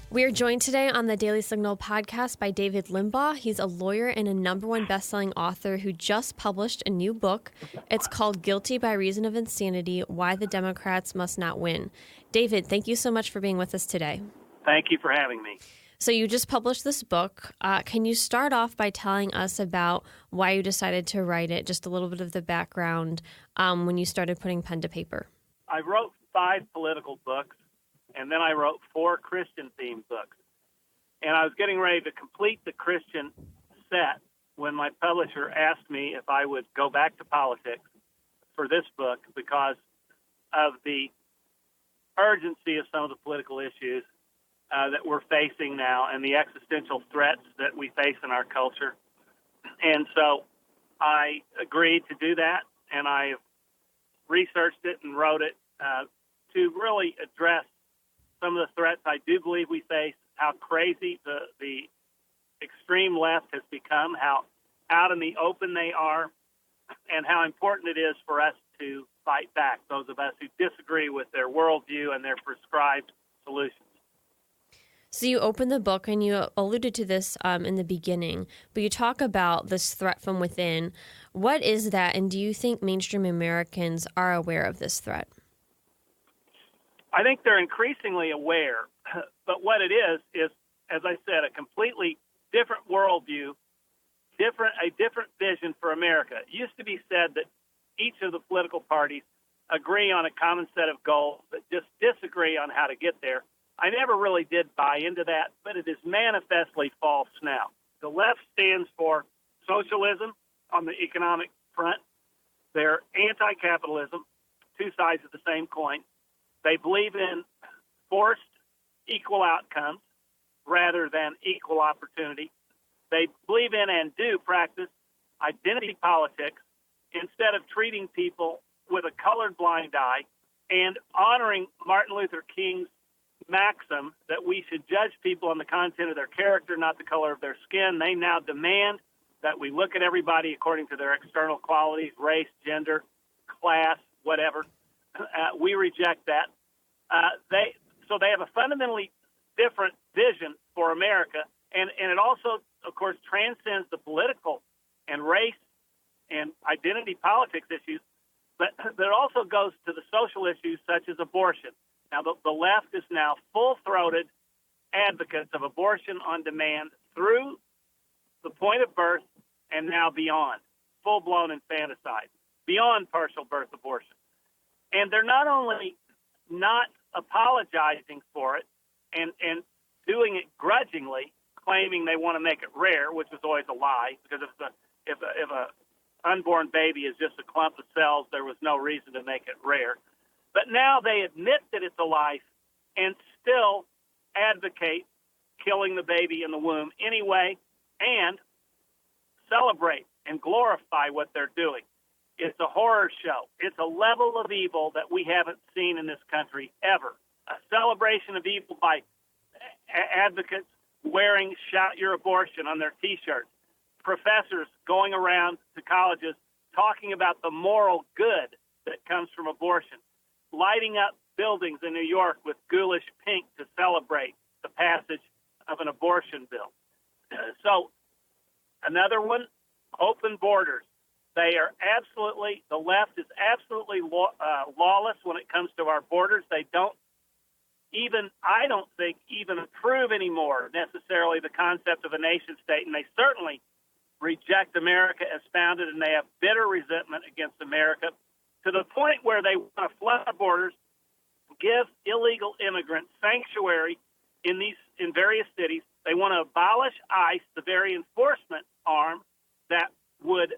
We are joined today on the Daily Signal podcast by David Limbaugh. He's a lawyer and a #1 best-selling author who just published a new book. It's called Guilty by Reason of Insanity: Why the Democrats Must Not Win. David, thank you so much for being with us today. Thank you for having me. So you just published this book. Can you start off by telling us about why you decided to write it, just a little bit of the background when you started putting pen to paper? I wrote 5 political books, and then I wrote 4 Christian-themed books. And I was getting ready to complete the Christian set when my publisher asked me if I would go back to politics for this book because of the urgency of some of the political issues that we're facing now and the existential threats that we face in our culture. And so I agreed to do that, and I researched it and wrote it to really address some of the threats I do believe we face, how crazy the extreme left has become, how out in the open they are, and how important it is for us to fight back, those of us who disagree with their worldview and their prescribed solutions. So you opened the book, and you alluded to this in the beginning, but you talk about this threat from within. What is that, and do you think mainstream Americans are aware of this threat? I think they're increasingly aware, but what it is, as I said, a completely different worldview, a different vision for America. It used to be said that each of the political parties agree on a common set of goals, but just disagree on how to get there. I never really did buy into that, but it is manifestly false now. The left stands for socialism on the economic front. They're anti-capitalism, two sides of the same coin. They believe in forced equal outcomes rather than equal opportunity. They believe in and do practice identity politics instead of treating people with a colored blind eye and honoring Martin Luther King's maxim that we should judge people on the content of their character, not the color of their skin. They now demand that we look at everybody according to their external qualities, race, gender, class, whatever. We reject that. So they have a fundamentally different vision for America, and it also, of course, transcends the political and race and identity politics issues, but it also goes to the social issues such as abortion. Now, the left is now full-throated advocates of abortion on demand through the point of birth and now beyond, full-blown infanticide, beyond partial birth abortion. And they're not only not apologizing for it and doing it grudgingly, claiming they want to make it rare, which is always a lie, because if a unborn baby is just a clump of cells, there was no reason to make it rare. But now they admit that it's a life and still advocate killing the baby in the womb anyway and celebrate and glorify what they're doing. It's a horror show. It's a level of evil that we haven't seen in this country ever. A celebration of evil by advocates wearing "Shout Your Abortion" on their T-shirts. Professors going around to colleges talking about the moral good that comes from abortion. Lighting up buildings in New York with ghoulish pink to celebrate the passage of an abortion bill. So another one, open borders. The left is absolutely lawless when it comes to our borders. They I don't think, even approve anymore necessarily the concept of a nation state, and they certainly reject America as founded, and they have bitter resentment against America to the point where they want to flood our borders, give illegal immigrants sanctuary in various cities. They want to abolish ICE, the very enforcement arm that would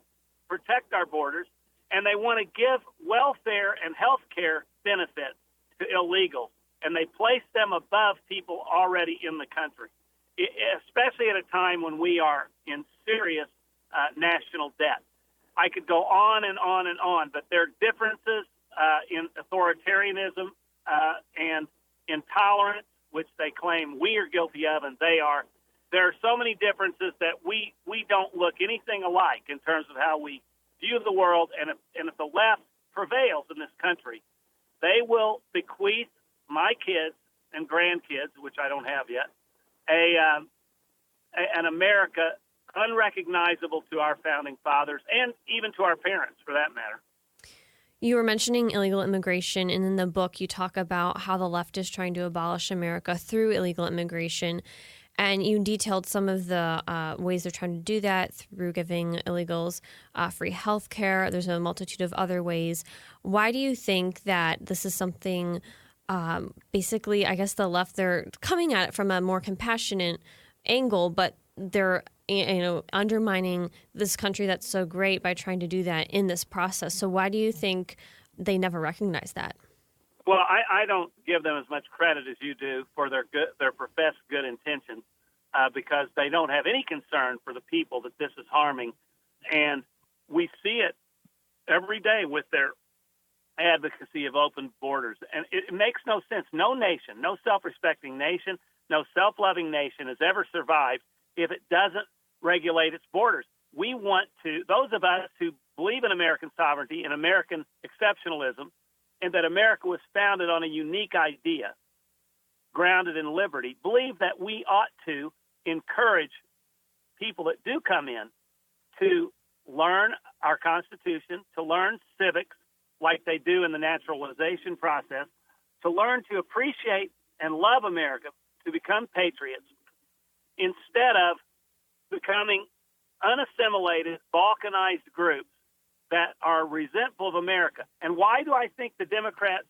protect our borders, and they want to give welfare and health care benefits to illegals, and they place them above people already in the country, especially at a time when we are in serious national debt. I could go on and on and on, but there are differences in authoritarianism and intolerance, which they claim we are guilty of, and they are. There are so many differences that we don't look anything alike in terms of how we view the world, and if the left prevails in this country, they will bequeath my kids and grandkids, which I don't have yet, an America unrecognizable to our founding fathers and even to our parents, for that matter. You were mentioning illegal immigration, and in the book you talk about how the left is trying to abolish America through illegal immigration. And you detailed some of the ways they're trying to do that through giving illegals free health care. There's a multitude of other ways. Why do you think that this is something, basically, I guess the left, they're coming at it from a more compassionate angle, but they're undermining this country that's so great by trying to do that in this process. So why do you think they never recognize that? Well, I don't give them as much credit as you do for their professed good intentions, because they don't have any concern for the people that this is harming. And we see it every day with their advocacy of open borders. And it makes no sense. No nation, no self-respecting nation, no self-loving nation has ever survived if it doesn't regulate its borders. We want to, those of us who believe in American sovereignty and American exceptionalism, and that America was founded on a unique idea, grounded in liberty, believe that we ought to encourage people that do come in to learn our Constitution, to learn civics like they do in the naturalization process, to learn to appreciate and love America, to become patriots, instead of becoming unassimilated, balkanized groups that are resentful of America. And why do I think the Democrats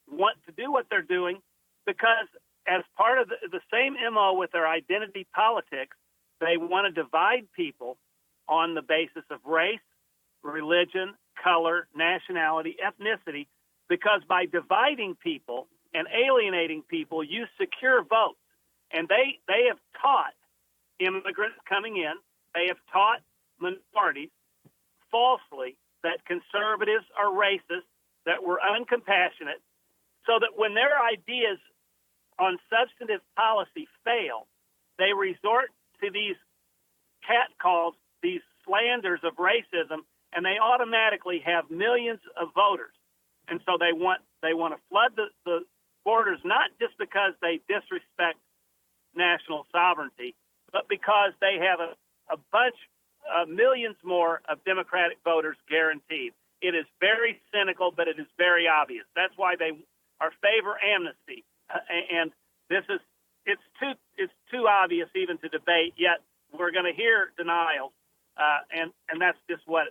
want to do what they're doing? Because as part of the same MO with their identity politics, they want to divide people on the basis of race, religion, color, nationality, ethnicity, because by dividing people and alienating people, you secure votes. And they have taught immigrants coming in, they have taught minorities falsely that conservatives are racist, that we're uncompassionate, so that when their ideas on substantive policy fail, they resort to these catcalls, these slanders of racism, and they automatically have millions of voters. And so they want to flood the borders, not just because they disrespect national sovereignty, but because they have a bunch millions more of Democratic voters guaranteed. It is very cynical, but it is very obvious. That's why they are favor amnesty, and it's too obvious even to debate. Yet we're going to hear denials, and that's just what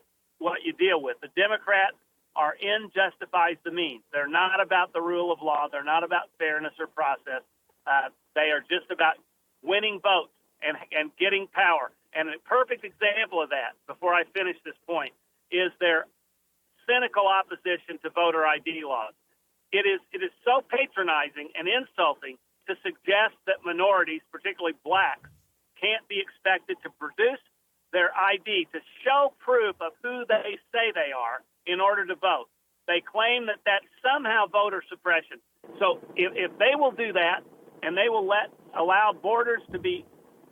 you deal with. The Democrats are in justifies the means. They're not about the rule of law. They're not about fairness or process. They are just about winning votes and getting power. And a perfect example of that, before I finish this point, is their cynical opposition to voter ID laws. It is so patronizing and insulting to suggest that minorities, particularly blacks, can't be expected to produce their ID to show proof of who they say they are in order to vote. They claim that that's somehow voter suppression. So if they will do that, and they will allow borders to be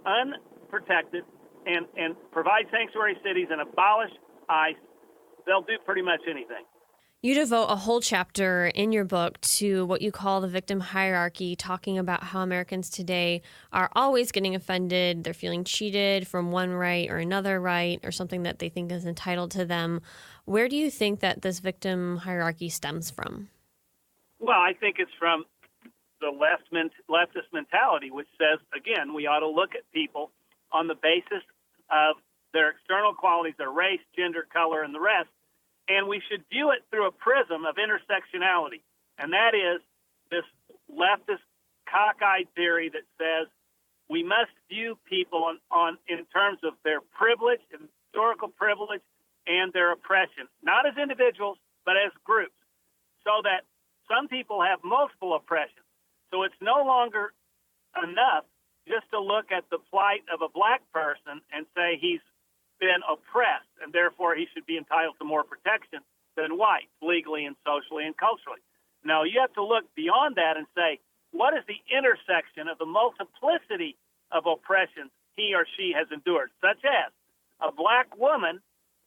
unprotected, and provide sanctuary cities and abolish ICE, they'll do pretty much anything. You devote a whole chapter in your book to what you call the victim hierarchy, talking about how Americans today are always getting offended. They're feeling cheated from one right or another right or something that they think is entitled to them. Where do you think that this victim hierarchy stems from? Well, I think it's from the leftist mentality, which says, again, we ought to look at people on the basis of their external qualities, their race, gender, color, and the rest, and we should view it through a prism of intersectionality. And that is this leftist cockeyed theory that says we must view people in terms of their privilege, historical privilege, and their oppression, not as individuals, but as groups, so that some people have multiple oppressions. So it's no longer enough just to look at the plight of a black person and say he's been oppressed and therefore he should be entitled to more protection than whites, legally and socially and culturally. No, you have to look beyond that and say, what is the intersection of the multiplicity of oppressions he or she has endured, such as a black woman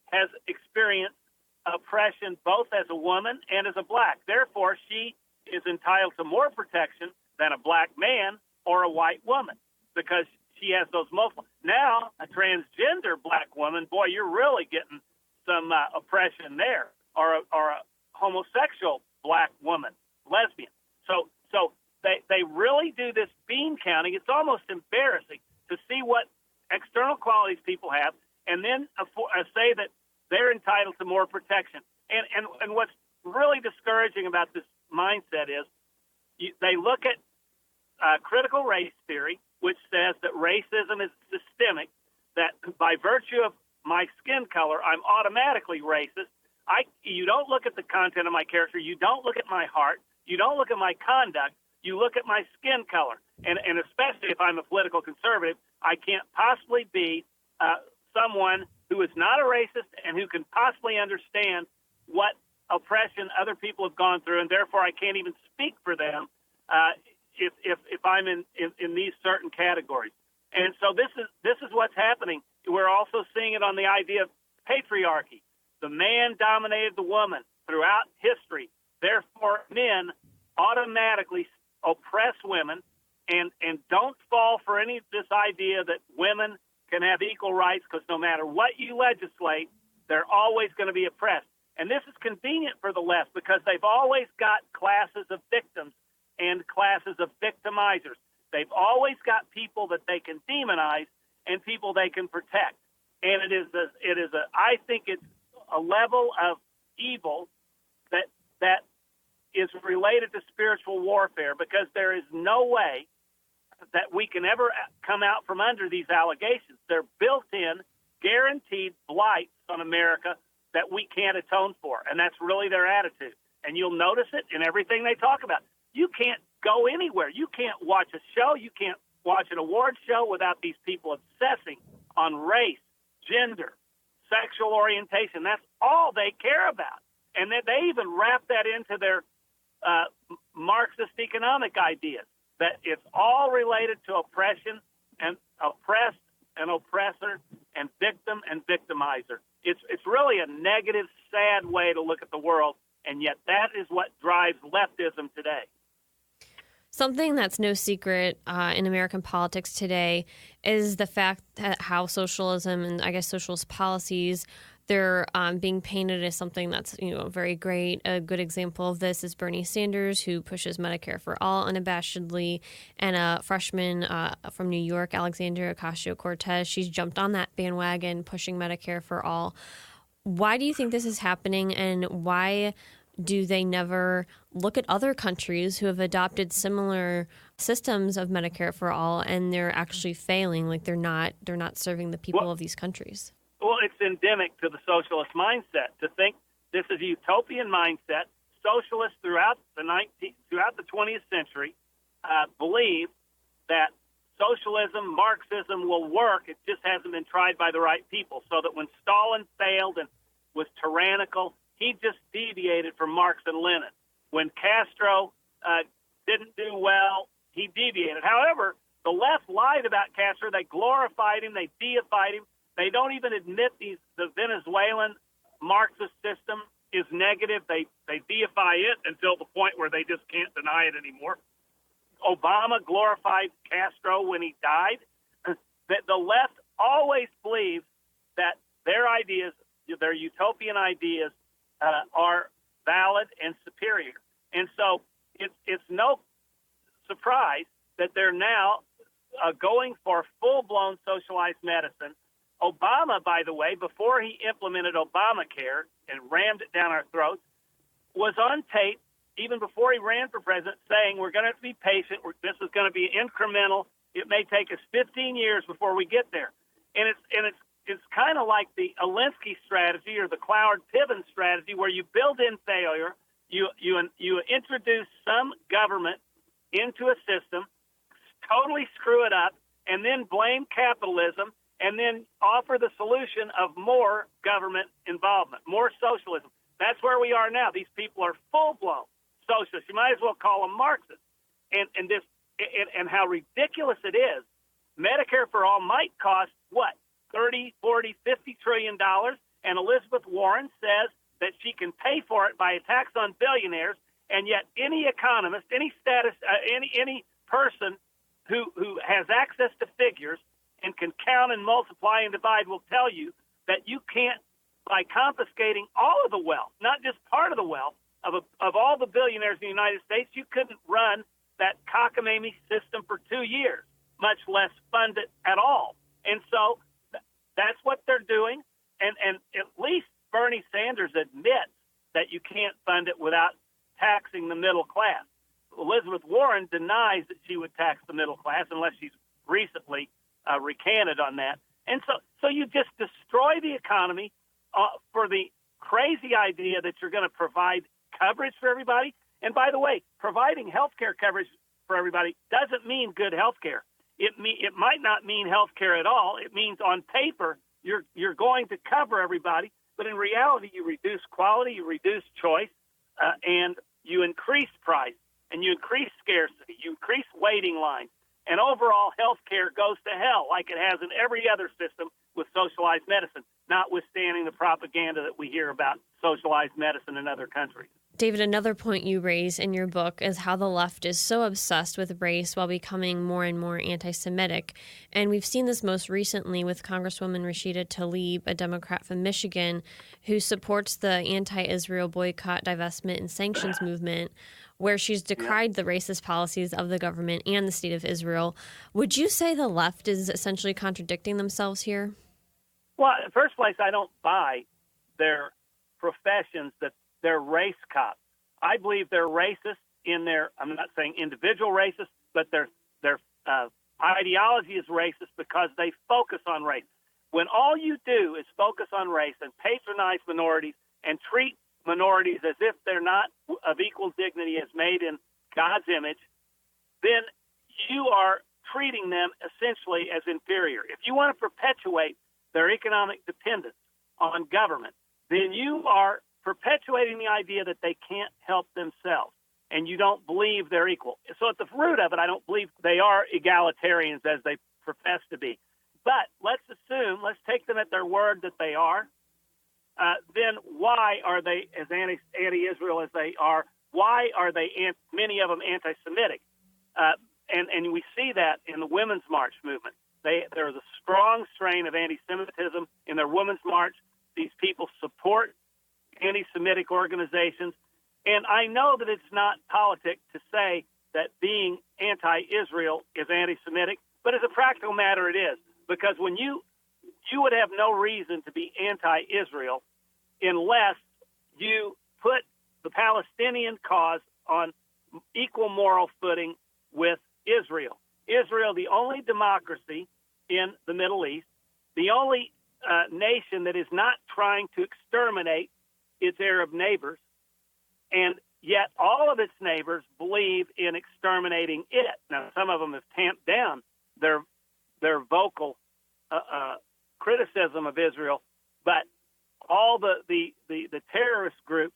has experienced oppression both as a woman and as a black. Therefore, she is entitled to more protection than a black man or a white woman because she has those multiple. Now, a transgender black woman, boy, you're really getting some oppression there, or a homosexual black woman, lesbian. So they really do this bean counting. It's almost embarrassing to see what external qualities people have, and then say that they're entitled to more protection. And what's really discouraging about this mindset is they look at critical race theory, which says that racism is systemic, that by virtue of my skin color, I'm automatically racist. You don't look at the content of my character. You don't look at my heart. You don't look at my conduct. You look at my skin color. And especially if I'm a political conservative, I can't possibly be someone who is not a racist and who can possibly understand what oppression other people have gone through, and therefore I can't even speak for them if I'm in these certain categories. And so this is what's happening. We're also seeing it on the idea of patriarchy. The man dominated the woman throughout history. Therefore, men automatically oppress women and don't fall for any of this idea that women can have equal rights, because no matter what you legislate, they're always going to be oppressed. And this is convenient for the left because they've always got classes of victims and classes of victimizers. They've always got people that they can demonize and people they can protect. And I think it's a level of evil that is related to spiritual warfare, because there is no way that we can ever come out from under these allegations. They're built-in, guaranteed blights on America that we can't atone for, and that's really their attitude. And you'll notice it in everything they talk about. You can't go anywhere. You can't watch a show. You can't watch an award show without these people obsessing on race, gender, sexual orientation. That's all they care about. And then they even wrap that into their Marxist economic ideas, that it's all related to oppression and oppressed and oppressor and victim and victimizer. It's really a negative, sad way to look at the world, and yet that is what drives leftism today. Something that's no secret in American politics today is the fact that how socialism and I guess socialist policies, they're being painted as something that's very great. A good example of this is Bernie Sanders, who pushes Medicare for all unabashedly, and a freshman from New York, Alexandria Ocasio-Cortez, she's jumped on that bandwagon, pushing Medicare for all. Why do you think this is happening, and why do they never look at other countries who have adopted similar systems of Medicare for all and they're actually failing, like they're not serving the people of these countries? Well, it's endemic to the socialist mindset to think this is a utopian mindset. Socialists throughout the 20th century believe that socialism, Marxism will work. It just hasn't been tried by the right people. So that when Stalin failed and was tyrannical, he just deviated from Marx and Lenin. When Castro didn't do well, he deviated. However, the left lied about Castro. They glorified him. They deified him. They don't even admit the Venezuelan Marxist system is negative. They deify it until the point where they just can't deny it anymore. Obama glorified Castro when he died. The left always believes that their ideas, their utopian ideas, are valid and superior. And so it's no surprise that they're now going for full-blown socialized medicine. Obama, by the way, before he implemented Obamacare and rammed it down our throats, was on tape, even before he ran for president, saying we're going to have to be patient. This is going to be incremental. It may take us 15 years before we get there. And it's kind of like the Alinsky strategy or the Cloward-Piven strategy, where you build in failure, you introduce some government into a system, totally screw it up, and then blame capitalism, and then offer the solution of more government involvement, more socialism. That's where we are now. These people are full-blown socialists. You might as well call them Marxists. And how ridiculous it is. Medicare for all might cost, what, $30, $40, $50 trillion, and Elizabeth Warren says that she can pay for it by a tax on billionaires, And yet any economist, any any person who has access to figures and can count and multiply and divide will tell you that you can't, by confiscating all of the wealth, not just part of the wealth, of all the billionaires in the United States, you couldn't run that cockamamie system for 2 years, much less fund it at all. And so that's what they're doing. And at least Bernie Sanders admits that you can't fund it without taxing the middle class. Elizabeth Warren denies that she would tax the middle class unless she's recently recanted on that. And so you just destroy the economy for the crazy idea that you're going to provide coverage for everybody. And by the way, providing health care coverage for everybody doesn't mean good health care. It might not mean health care at all. It means on paper you're going to cover everybody, but in reality you reduce quality, you reduce choice, and you increase price, and you increase scarcity, you increase waiting lines, and overall health care goes to hell like it has in every other system with socialized medicine, notwithstanding the propaganda that we hear about socialized medicine in other countries. David, another point you raise in your book is how the left is so obsessed with race while becoming more and more anti-Semitic. And we've seen this most recently with Congresswoman Rashida Tlaib, a Democrat from Michigan, who supports the anti-Israel boycott, divestment, and sanctions movement, where she's decried the racist policies of the government and the state of Israel. Would you say the left is essentially contradicting themselves here? Well, in the first place, I don't buy their professions that they're race cops. I believe they're racist in their, I'm not saying individual racist, but their ideology is racist because they focus on race. When all you do is focus on race and patronize minorities and treat minorities as if they're not of equal dignity as made in God's image, then you are treating them essentially as inferior. If you want to perpetuate their economic dependence on government, then you are perpetuating the idea that they can't help themselves, and you don't believe they're equal. So at the root of it, I don't believe they are egalitarians as they profess to be. But let's take them at their word that they are. Then why are they as anti-Israel as they are? Why are they, many of them, anti-Semitic? And we see that in the Women's March movement. There is a strong strain of anti-Semitism in their Women's March. These people support anti-Semitic organizations. And I know that it's not politic to say that being anti-Israel is anti-Semitic, but as a practical matter it is. Because when you would have no reason to be anti-Israel unless you put the Palestinian cause on equal moral footing with Israel. Israel, the only democracy in the Middle East, the only nation that is not trying to exterminate its Arab neighbors, and yet all of its neighbors believe in exterminating it. Now, some of them have tamped down their vocal criticism of Israel, but all the terrorist group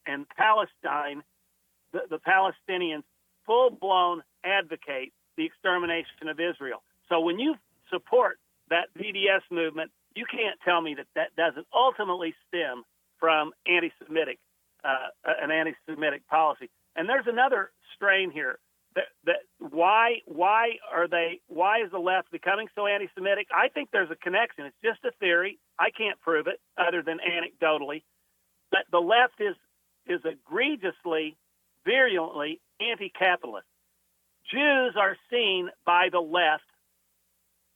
and Palestine, the Palestinians, full-blown advocate the extermination of Israel. So when you support that BDS movement, you can't tell me that doesn't ultimately stem from an anti-Semitic policy. And there's another strain here. Why is the left becoming so anti-Semitic? I think there's a connection. It's just a theory. I can't prove it other than anecdotally. But the left is egregiously, virulently anti-capitalist. Jews are seen by the left,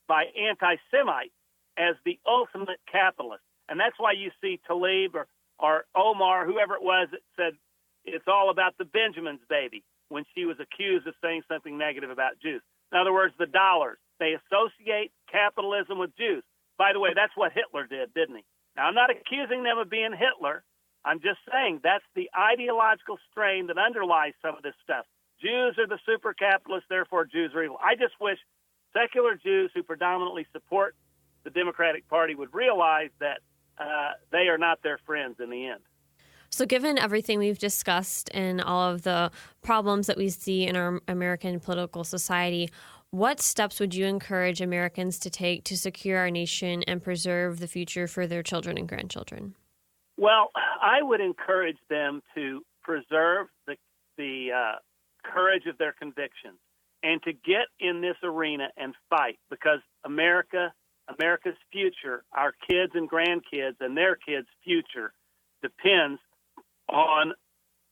by anti-Semites, as the ultimate capitalist. And that's why you see Tlaib or Omar, whoever it was, that said it's all about the Benjamin's baby when she was accused of saying something negative about Jews. In other words, the dollars. They associate capitalism with Jews. By the way, that's what Hitler did, didn't he? Now, I'm not accusing them of being Hitler. I'm just saying that's the ideological strain that underlies some of this stuff. Jews are the super capitalists, therefore Jews are evil. I just wish secular Jews who predominantly support the Democratic Party would realize that they are not their friends in the end. So given everything we've discussed and all of the problems that we see in our American political society, what steps would you encourage Americans to take to secure our nation and preserve the future for their children and grandchildren? Well, I would encourage them to preserve the the courage of their convictions, and to get in this arena and fight, because America's future, our kids and grandkids and their kids' future, depends on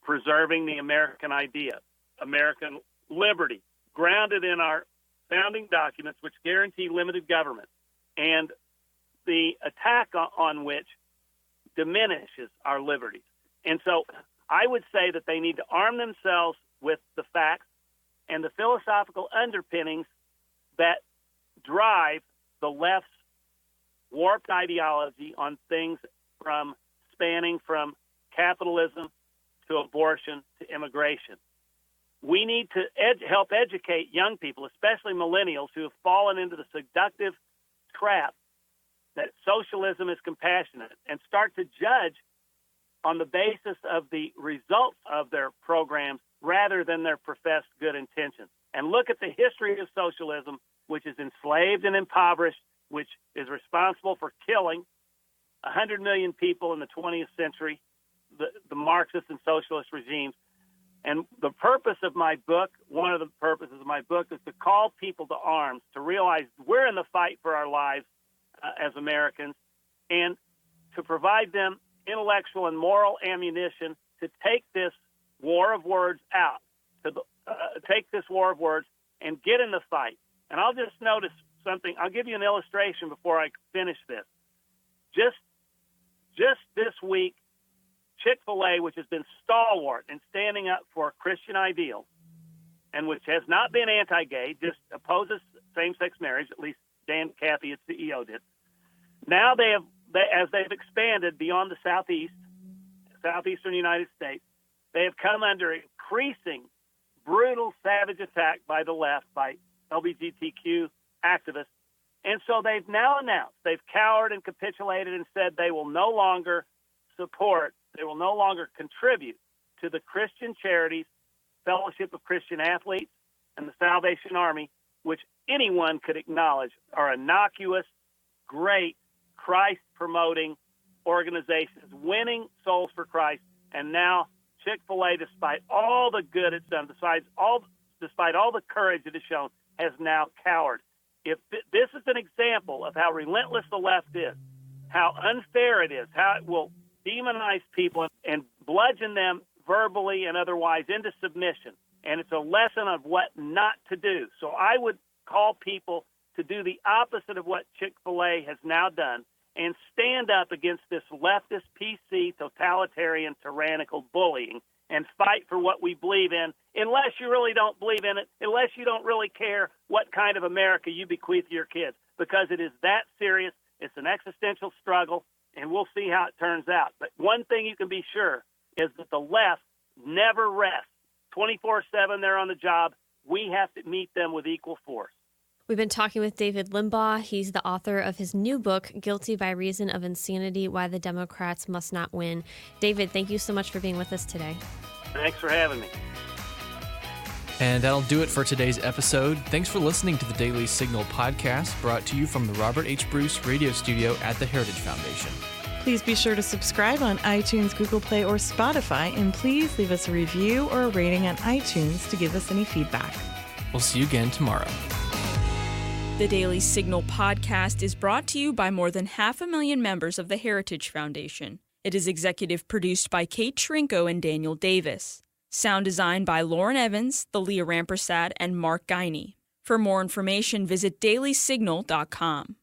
preserving the American idea, American liberty, grounded in our founding documents, which guarantee limited government, and the attack on which diminishes our liberties. And so I would say that they need to arm themselves with the facts and the philosophical underpinnings that drive the left's warped ideology on things spanning from capitalism to abortion to immigration. We need to help educate young people, especially millennials, who have fallen into the seductive trap that socialism is compassionate, and start to judge on the basis of the results of their programs rather than their professed good intentions. And look at the history of socialism, which is enslaved and impoverished, which is responsible for killing 100 million people in the 20th century, the Marxist and socialist regimes. And the purpose of my book, one of the purposes of my book, is to call people to arms, to realize we're in the fight for our lives as Americans, and to provide them intellectual and moral ammunition to take this war of words out, to take this war of words and get in the fight. And I'll just notice something. I'll give you an illustration before I finish this. Just this week, Chick-fil-A, which has been stalwart in standing up for Christian ideals, and which has not been anti-gay, just opposes same-sex marriage, at least Dan Cathy, its CEO, did. Now as they've expanded beyond the southeastern United States, they have come under increasing, brutal, savage attack by the left, by LGBTQ activists. And so they've now announced, they've cowered and capitulated and said they will no longer contribute to the Christian charities, Fellowship of Christian Athletes, and the Salvation Army, which anyone could acknowledge are innocuous, great, Christ-promoting organizations, winning souls for Christ. And now Chick-fil-A, despite all the good it's done, despite all the courage it has shown, has now cowered. If this is an example of how relentless the left is, how unfair it is, how it will demonize people and bludgeon them verbally and otherwise into submission. And it's a lesson of what not to do. So I would call people to do the opposite of what Chick-fil-A has now done and stand up against this leftist, PC, totalitarian, tyrannical bullying and fight for what we believe in, unless you really don't believe in it, unless you don't really care what kind of America you bequeath your kids, because it is that serious. It's an existential struggle, and we'll see how it turns out. But one thing you can be sure is that the left never rests. 24/7, they're on the job. We have to meet them with equal force. We've been talking with David Limbaugh. He's the author of his new book, Guilty by Reason of Insanity, Why the Democrats Must Not Win. David, thank you so much for being with us today. Thanks for having me. And that'll do it for today's episode. Thanks for listening to the Daily Signal podcast, brought to you from the Robert H. Bruce Radio Studio at the Heritage Foundation. Please be sure to subscribe on iTunes, Google Play, or Spotify, and please leave us a review or a rating on iTunes to give us any feedback. We'll see you again tomorrow. The Daily Signal podcast is brought to you by more than 500,000 members of the Heritage Foundation. It is executive produced by Kate Trinko and Daniel Davis. Sound designed by Lauren Evans, Thalia Rampersad, and Mark Guiney. For more information, visit dailysignal.com.